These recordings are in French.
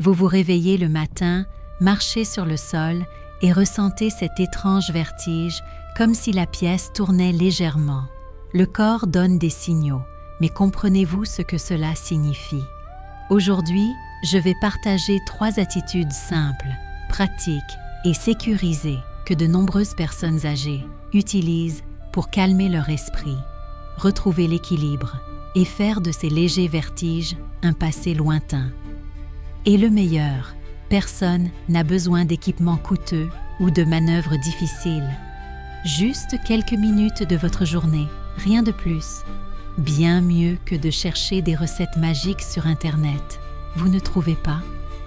Vous vous réveillez le matin, marchez sur le sol et ressentez cet étrange vertige comme si la pièce tournait légèrement. Le corps donne des signaux, mais comprenez-vous ce que cela signifie? Aujourd'hui, je vais partager 3 attitudes simples, pratiques et sécurisées que de nombreuses personnes âgées utilisent pour calmer leur esprit, retrouver l'équilibre et faire de ces légers vertiges un passé lointain. Et le meilleur, personne n'a besoin d'équipements coûteux ou de manœuvres difficiles. Juste quelques minutes de votre journée, rien de plus. Bien mieux que de chercher des recettes magiques sur Internet. Vous ne trouvez pas?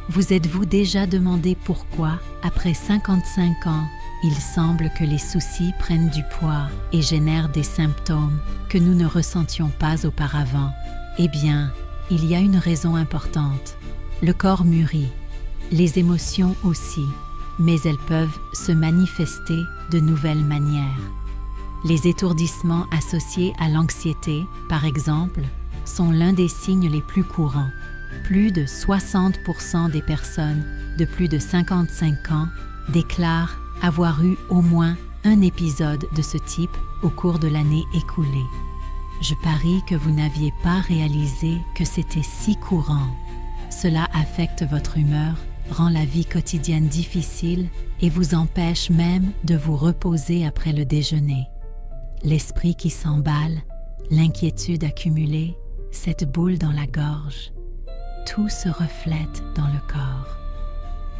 Vous êtes-vous déjà demandé pourquoi, après 55 ans, il semble que les soucis prennent du poids et génèrent des symptômes que nous ne ressentions pas auparavant? Eh bien, il y a une raison importante. Le corps mûrit, les émotions aussi, mais elles peuvent se manifester de nouvelles manières. Les étourdissements associés à l'anxiété, par exemple, sont l'un des signes les plus courants. Plus de 60% des personnes de plus de 55 ans déclarent avoir eu au moins un épisode de ce type au cours de l'année écoulée. Je parie que vous n'aviez pas réalisé que c'était si courant. Cela affecte votre humeur, rend la vie quotidienne difficile et vous empêche même de vous reposer après le déjeuner. L'esprit qui s'emballe, l'inquiétude accumulée, cette boule dans la gorge, tout se reflète dans le corps.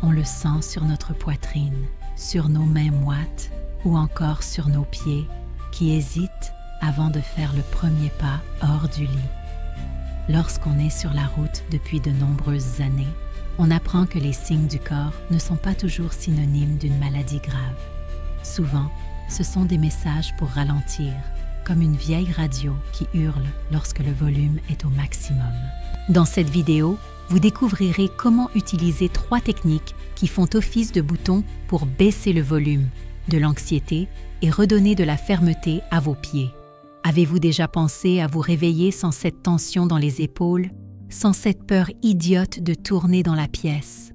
On le sent sur notre poitrine, sur nos mains moites ou encore sur nos pieds qui hésitent avant de faire le premier pas hors du lit. Lorsqu'on est sur la route depuis de nombreuses années, on apprend que les signes du corps ne sont pas toujours synonymes d'une maladie grave. Souvent, ce sont des messages pour ralentir, comme une vieille radio qui hurle lorsque le volume est au maximum. Dans cette vidéo, vous découvrirez comment utiliser 3 techniques qui font office de boutons pour baisser le volume de l'anxiété et redonner de la fermeté à vos pieds. Avez-vous déjà pensé à vous réveiller sans cette tension dans les épaules, sans cette peur idiote de tourner dans la pièce?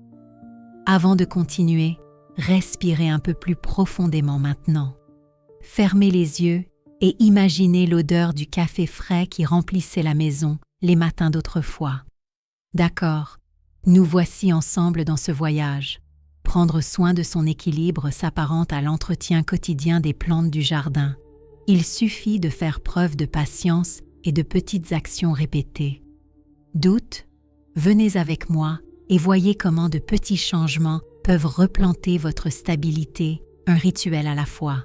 Avant de continuer, respirez un peu plus profondément maintenant. Fermez les yeux et imaginez l'odeur du café frais qui remplissait la maison les matins d'autrefois. D'accord, nous voici ensemble dans ce voyage. Prendre soin de son équilibre s'apparente à l'entretien quotidien des plantes du jardin. Il suffit de faire preuve de patience et de petites actions répétées. Doute? Venez avec moi et voyez comment de petits changements peuvent replanter votre stabilité, un rituel à la fois.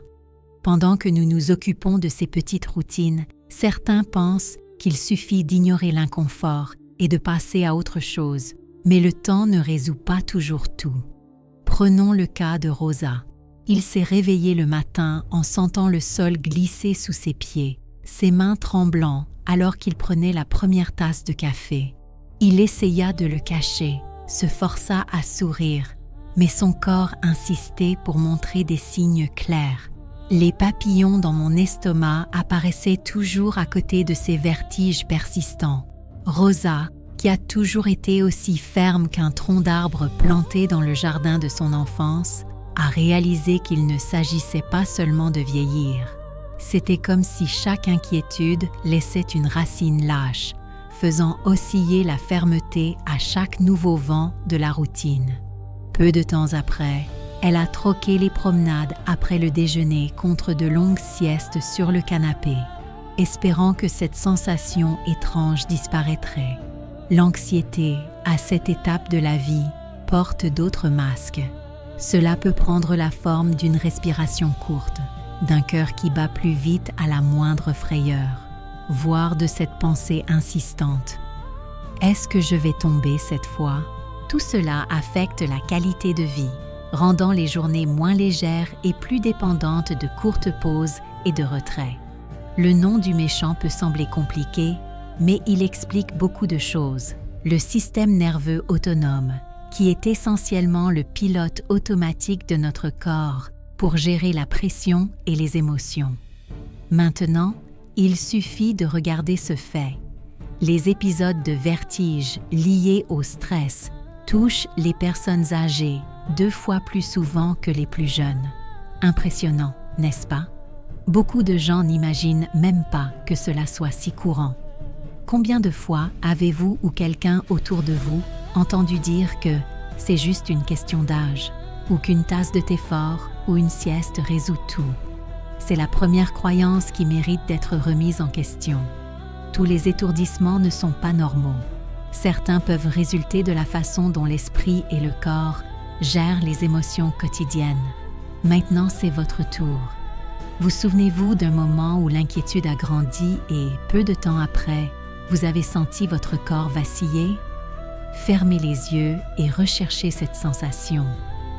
Pendant que nous nous occupons de ces petites routines, certains pensent qu'il suffit d'ignorer l'inconfort et de passer à autre chose, mais le temps ne résout pas toujours tout. Prenons le cas de Rosa. Il s'est réveillé le matin en sentant le sol glisser sous ses pieds, ses mains tremblant alors qu'il prenait la première tasse de café. Il essaya de le cacher, se força à sourire, mais son corps insistait pour montrer des signes clairs. Les papillons dans mon estomac apparaissaient toujours à côté de ces vertiges persistants. Rosa, qui a toujours été aussi ferme qu'un tronc d'arbre planté dans le jardin de son enfance, a réalisé qu'il ne s'agissait pas seulement de vieillir. C'était comme si chaque inquiétude laissait une racine lâche, faisant osciller la fermeté à chaque nouveau vent de la routine. Peu de temps après, elle a troqué les promenades après le déjeuner contre de longues siestes sur le canapé, espérant que cette sensation étrange disparaîtrait. L'anxiété, à cette étape de la vie, porte d'autres masques. Cela peut prendre la forme d'une respiration courte, d'un cœur qui bat plus vite à la moindre frayeur, voire de cette pensée insistante. Est-ce que je vais tomber cette fois? Tout cela affecte la qualité de vie, rendant les journées moins légères et plus dépendantes de courtes pauses et de retrait. Le nom du méchant peut sembler compliqué, mais il explique beaucoup de choses. Le système nerveux autonome, qui est essentiellement le pilote automatique de notre corps pour gérer la pression et les émotions. Maintenant, il suffit de regarder ce fait. Les épisodes de vertige liés au stress touche les personnes âgées 2 fois plus souvent que les plus jeunes. Impressionnant, n'est-ce pas? Beaucoup de gens n'imaginent même pas que cela soit si courant. Combien de fois avez-vous ou quelqu'un autour de vous entendu dire que c'est juste une question d'âge, ou qu'une tasse de thé fort ou une sieste résout tout? C'est la première croyance qui mérite d'être remise en question. Tous les étourdissements ne sont pas normaux. Certains peuvent résulter de la façon dont l'esprit et le corps gèrent les émotions quotidiennes. Maintenant, c'est votre tour. Vous souvenez-vous d'un moment où l'inquiétude a grandi et, peu de temps après, vous avez senti votre corps vaciller? Fermez les yeux et recherchez cette sensation,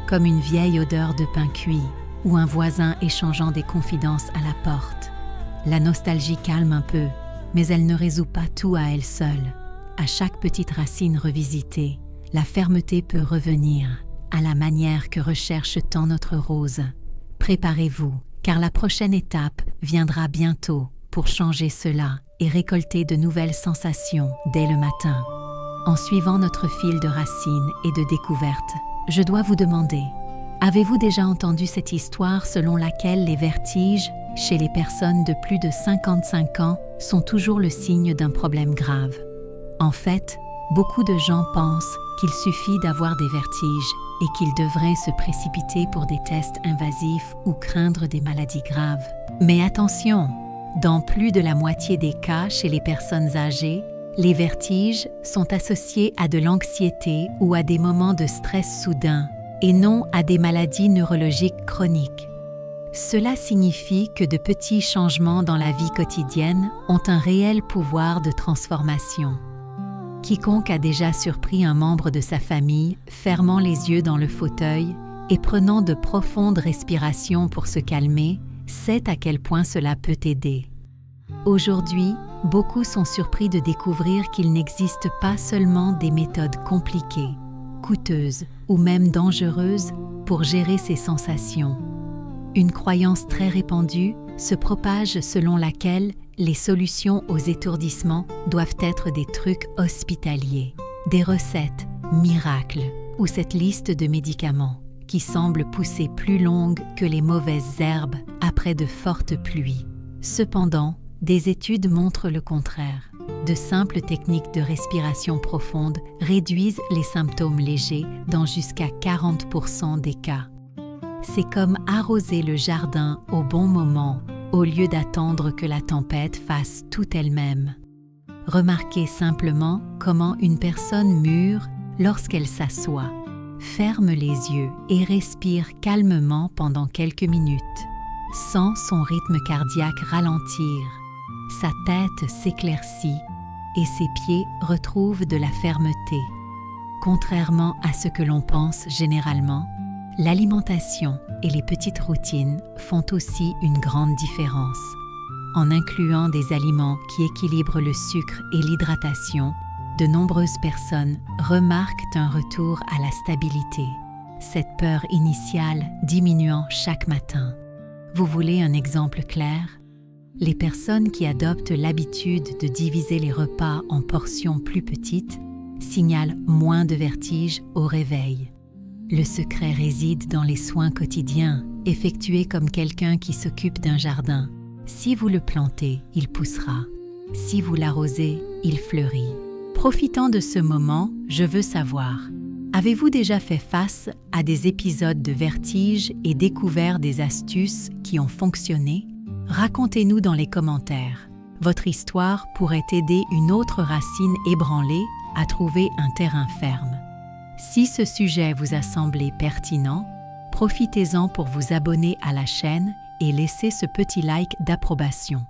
comme une vieille odeur de pain cuit ou un voisin échangeant des confidences à la porte. La nostalgie calme un peu, mais elle ne résout pas tout à elle seule. À chaque petite racine revisitée, la fermeté peut revenir, à la manière que recherche tant notre rose. Préparez-vous, car la prochaine étape viendra bientôt pour changer cela et récolter de nouvelles sensations dès le matin. En suivant notre fil de racines et de découvertes, je dois vous demander, avez-vous déjà entendu cette histoire selon laquelle les vertiges, chez les personnes de plus de 55 ans, sont toujours le signe d'un problème grave? En fait, beaucoup de gens pensent qu'il suffit d'avoir des vertiges et qu'ils devraient se précipiter pour des tests invasifs ou craindre des maladies graves. Mais attention, dans plus de la moitié des cas chez les personnes âgées, les vertiges sont associés à de l'anxiété ou à des moments de stress soudain et non à des maladies neurologiques chroniques. Cela signifie que de petits changements dans la vie quotidienne ont un réel pouvoir de transformation. Quiconque a déjà surpris un membre de sa famille fermant les yeux dans le fauteuil et prenant de profondes respirations pour se calmer, sait à quel point cela peut aider. Aujourd'hui, beaucoup sont surpris de découvrir qu'il n'existe pas seulement des méthodes compliquées, coûteuses ou même dangereuses pour gérer ces sensations. Une croyance très répandue se propage selon laquelle les solutions aux étourdissements doivent être des trucs hospitaliers, des recettes, miracles ou cette liste de médicaments qui semble pousser plus longue que les mauvaises herbes après de fortes pluies. Cependant, des études montrent le contraire. De simples techniques de respiration profonde réduisent les symptômes légers dans jusqu'à 40% des cas. C'est comme arroser le jardin au bon moment, au lieu d'attendre que la tempête fasse tout elle-même. Remarquez simplement comment une personne mûre, lorsqu'elle s'assoit, ferme les yeux et respire calmement pendant quelques minutes, sent son rythme cardiaque ralentir, sa tête s'éclaircit et ses pieds retrouvent de la fermeté. Contrairement à ce que l'on pense généralement, l'alimentation et les petites routines font aussi une grande différence. En incluant des aliments qui équilibrent le sucre et l'hydratation, de nombreuses personnes remarquent un retour à la stabilité, cette peur initiale diminuant chaque matin. Vous voulez un exemple clair? Les personnes qui adoptent l'habitude de diviser les repas en portions plus petites signalent moins de vertiges au réveil. Le secret réside dans les soins quotidiens, effectués comme quelqu'un qui s'occupe d'un jardin. Si vous le plantez, il poussera. Si vous l'arrosez, il fleurit. Profitant de ce moment, je veux savoir, avez-vous déjà fait face à des épisodes de vertige et découvert des astuces qui ont fonctionné? Racontez-nous dans les commentaires. Votre histoire pourrait aider une autre racine ébranlée à trouver un terrain ferme. Si ce sujet vous a semblé pertinent, profitez-en pour vous abonner à la chaîne et laisser ce petit like d'approbation.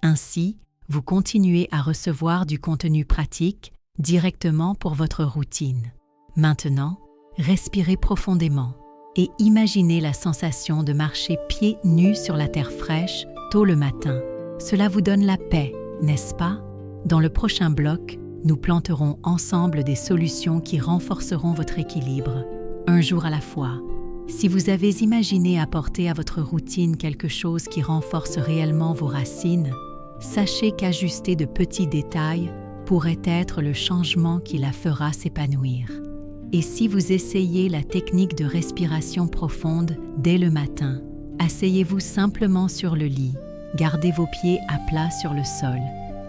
Ainsi, vous continuez à recevoir du contenu pratique directement pour votre routine. Maintenant, respirez profondément et imaginez la sensation de marcher pieds nus sur la terre fraîche tôt le matin. Cela vous donne la paix, n'est-ce pas? Dans le prochain bloc, nous planterons ensemble des solutions qui renforceront votre équilibre, un jour à la fois. Si vous avez imaginé apporter à votre routine quelque chose qui renforce réellement vos racines, sachez qu'ajuster de petits détails pourrait être le changement qui la fera s'épanouir. Et si vous essayez la technique de respiration profonde dès le matin, asseyez-vous simplement sur le lit, gardez vos pieds à plat sur le sol,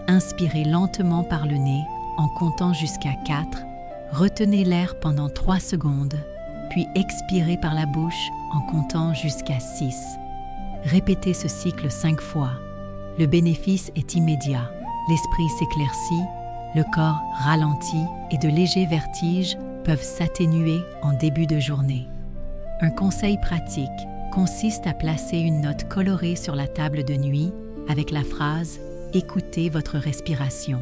inspirez lentement par le nez en comptant jusqu'à 4, retenez l'air pendant 3 secondes, puis expirez par la bouche en comptant jusqu'à 6. Répétez ce cycle 5 fois. Le bénéfice est immédiat, l'esprit s'éclaircit, le corps ralentit et de légers vertiges peuvent s'atténuer en début de journée. Un conseil pratique consiste à placer une note colorée sur la table de nuit avec la phrase « Écoutez votre respiration »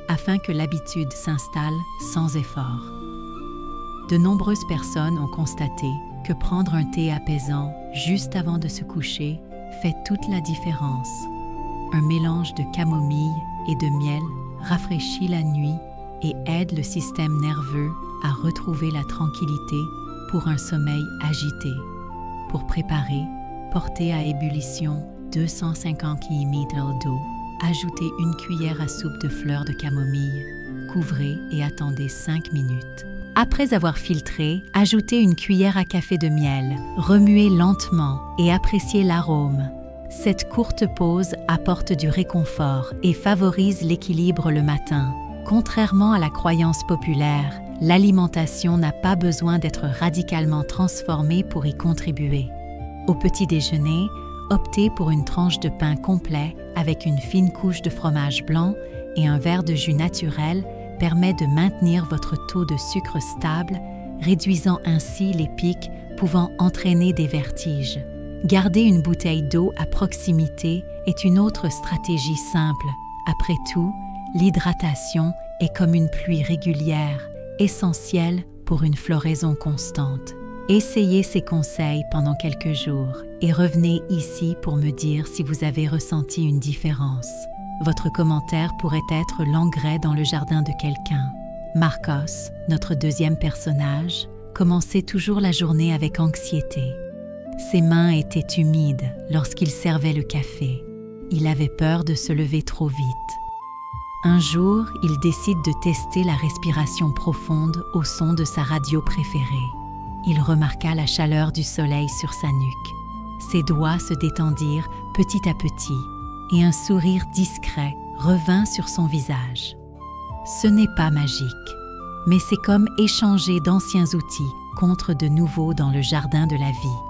afin que l'habitude s'installe sans effort. De nombreuses personnes ont constaté que prendre un thé apaisant juste avant de se coucher fait toute la différence. Un mélange de camomille et de miel rafraîchit la nuit et aide le système nerveux à retrouver la tranquillité pour un sommeil agité. Pour préparer, portez à ébullition 250 ml d'eau, ajoutez une cuillère à soupe de fleurs de camomille, couvrez et attendez 5 minutes. Après avoir filtré, ajoutez une cuillère à café de miel, remuez lentement et appréciez l'arôme. Cette courte pause apporte du réconfort et favorise l'équilibre le matin. Contrairement à la croyance populaire, l'alimentation n'a pas besoin d'être radicalement transformée pour y contribuer. Au petit déjeuner, optez pour une tranche de pain complet avec une fine couche de fromage blanc et un verre de jus naturel permet de maintenir votre taux de sucre stable, réduisant ainsi les pics pouvant entraîner des vertiges. Garder une bouteille d'eau à proximité est une autre stratégie simple. Après tout, l'hydratation est comme une pluie régulière, essentielle pour une floraison constante. Essayez ces conseils pendant quelques jours et revenez ici pour me dire si vous avez ressenti une différence. Votre commentaire pourrait être l'engrais dans le jardin de quelqu'un. Marcos, notre deuxième personnage, commençait toujours la journée avec anxiété. Ses mains étaient humides lorsqu'il servait le café. Il avait peur de se lever trop vite. Un jour, il décide de tester la respiration profonde au son de sa radio préférée. Il remarqua la chaleur du soleil sur sa nuque. Ses doigts se détendirent petit à petit et un sourire discret revint sur son visage. Ce n'est pas magique, mais c'est comme échanger d'anciens outils contre de nouveaux dans le jardin de la vie.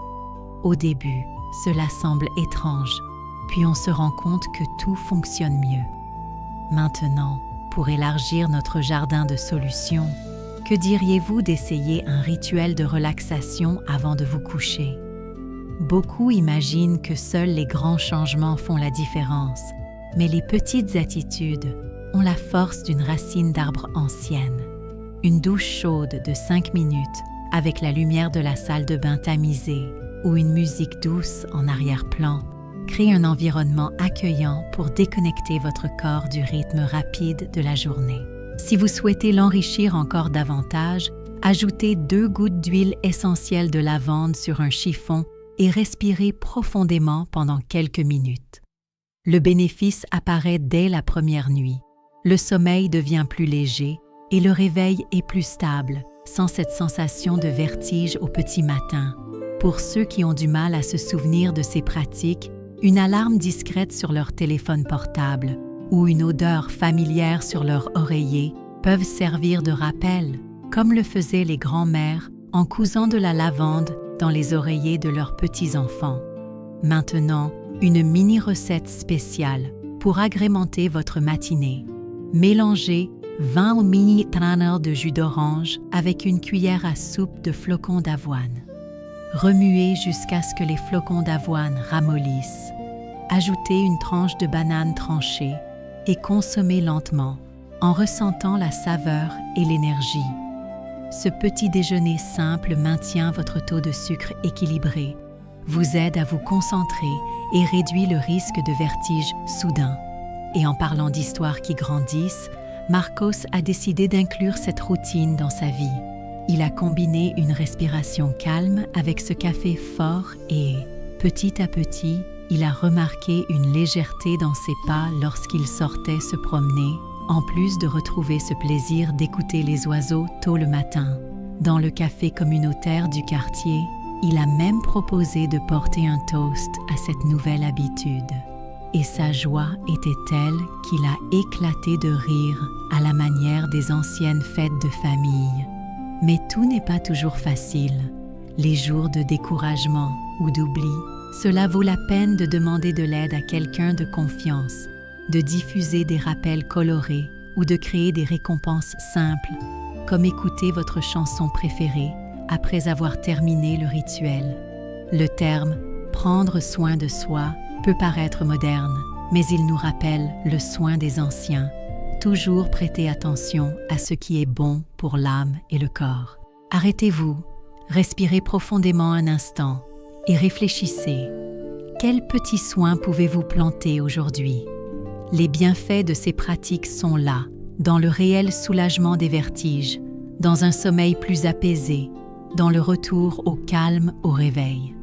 Au début, cela semble étrange, puis on se rend compte que tout fonctionne mieux. Maintenant, pour élargir notre jardin de solutions, que diriez-vous d'essayer un rituel de relaxation avant de vous coucher? Beaucoup imaginent que seuls les grands changements font la différence, mais les petites attitudes ont la force d'une racine d'arbre ancienne. Une douche chaude de 5 minutes avec la lumière de la salle de bain tamisée ou une musique douce en arrière-plan crée un environnement accueillant pour déconnecter votre corps du rythme rapide de la journée. Si vous souhaitez l'enrichir encore davantage, ajoutez 2 gouttes d'huile essentielle de lavande sur un chiffon et respirez profondément pendant quelques minutes. Le bénéfice apparaît dès la première nuit. Le sommeil devient plus léger et le réveil est plus stable, sans cette sensation de vertige au petit matin. Pour ceux qui ont du mal à se souvenir de ces pratiques, une alarme discrète sur leur téléphone portable ou une odeur familière sur leur oreiller peuvent servir de rappel, comme le faisaient les grands-mères en cousant de la lavande dans les oreillers de leurs petits-enfants. Maintenant, une mini-recette spéciale pour agrémenter votre matinée. Mélangez 20 mini-trainers de jus d'orange avec une cuillère à soupe de flocons d'avoine. Remuez jusqu'à ce que les flocons d'avoine ramollissent. Ajoutez une tranche de banane tranchée et consommez lentement, en ressentant la saveur et l'énergie. Ce petit déjeuner simple maintient votre taux de sucre équilibré, vous aide à vous concentrer et réduit le risque de vertige soudain. Et en parlant d'histoires qui grandissent, Marcos a décidé d'inclure cette routine dans sa vie. Il a combiné une respiration calme avec ce café fort et, petit à petit, il a remarqué une légèreté dans ses pas lorsqu'il sortait se promener, en plus de retrouver ce plaisir d'écouter les oiseaux tôt le matin. Dans le café communautaire du quartier, il a même proposé de porter un toast à cette nouvelle habitude. Et sa joie était telle qu'il a éclaté de rire à la manière des anciennes fêtes de famille. Mais tout n'est pas toujours facile. Les jours de découragement ou d'oubli, cela vaut la peine de demander de l'aide à quelqu'un de confiance, de diffuser des rappels colorés ou de créer des récompenses simples, comme écouter votre chanson préférée après avoir terminé le rituel. Le terme « prendre soin de soi » peut paraître moderne, mais il nous rappelle le soin des anciens. Toujours prêter attention à ce qui est bon pour l'âme et le corps. Arrêtez-vous, respirez profondément un instant et réfléchissez. Quels petits soins pouvez-vous planter aujourd'hui? Les bienfaits de ces pratiques sont là, dans le réel soulagement des vertiges, dans un sommeil plus apaisé, dans le retour au calme au réveil.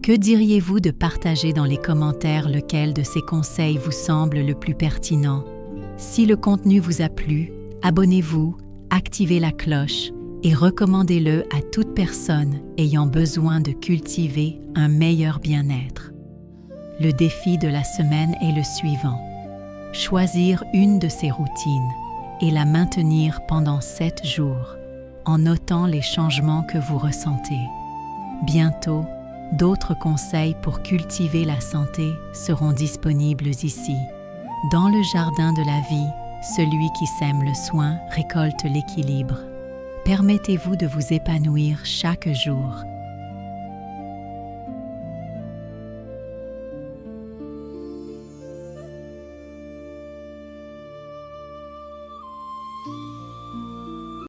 Que diriez-vous de partager dans les commentaires lequel de ces conseils vous semble le plus pertinent? Si le contenu vous a plu, abonnez-vous, activez la cloche et recommandez-le à toute personne ayant besoin de cultiver un meilleur bien-être. Le défi de la semaine est le suivant. Choisir une de ces routines et la maintenir pendant 7 jours, en notant les changements que vous ressentez. Bientôt, d'autres conseils pour cultiver la santé seront disponibles ici. Dans le jardin de la vie, celui qui sème le soin récolte l'équilibre. Permettez-vous de vous épanouir chaque jour